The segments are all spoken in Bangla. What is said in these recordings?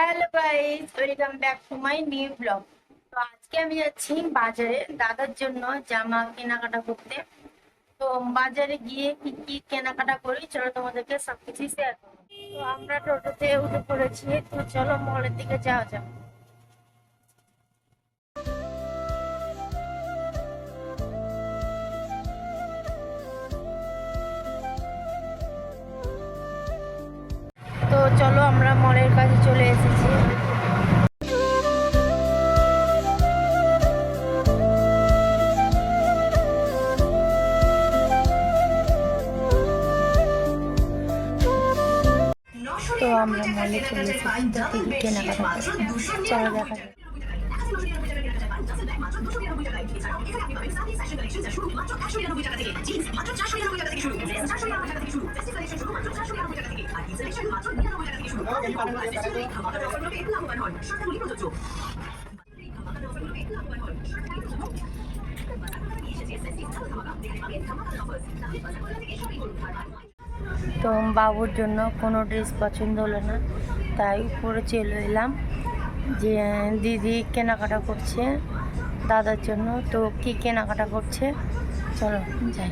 Hello guys, welcome back to my new blog. তো আজকে আমি যাচ্ছি বাজারে দাদার জন্য জামা কেনাকাটা করতে। তো বাজারে গিয়ে কি কি কেনাকাটা করি চলো তোমাদেরকে সবকিছু শেয়ার করবো। তো আমরা টোটোতে উঠে পড়েছি, তো চলো মলের দিকে যাওয়া যাক। তো চলো আমরা মলের কাছে চলে এসেছি। তো আমরা মলে চলে এসেছি, তো কি কি কেনাকাটা করছি চলো দেখা যাক। তো বাবুর জন্য কোনো ড্রেস পছন্দ হলো না, তাই উপরে চলে এলাম। যে দিদি কেনাকাটা করছে দাদার জন্য, তো কি কেনাকাটা করছে চলো যাই।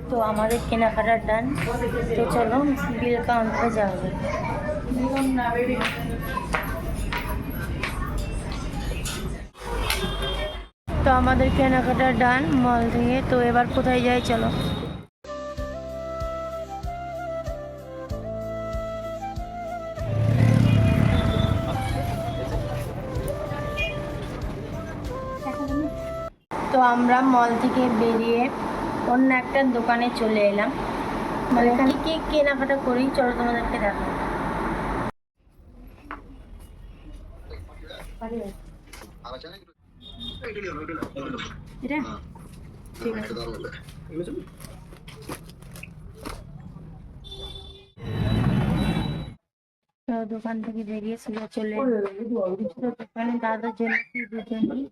তো আমাদের কেনাকাটার ডান, তো চলো বিল কাউন্টারে যাওয়া যাবে। তো আমাদের কেনাকাটার ডান মল থেকে, তো এবার কোথায় যাই চলো। তো আমরা মল থেকে বেরিয়ে অন্য একটা দোকানে চলে এলাম, মানে এখানে কি কেনাকাটা করি চলো তোমাদেরকে দেখো। ঠিক আছে। তো দোকান থেকে বেরিয়ে সোজা চলে দোকানে দাদার জন্য কি দুজনই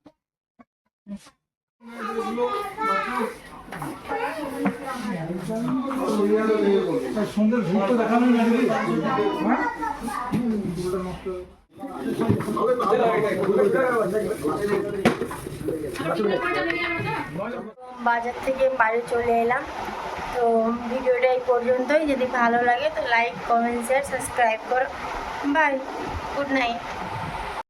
সুন্দর ঘুরতে দেখানো বাজার থেকে বাড়ি চলে এলাম। তো ভিডিওটা এই পর্যন্তই, যদি ভালো লাগে তো লাইক কমেন্ট শেয়ার সাবস্ক্রাইব করো। Bye, good night.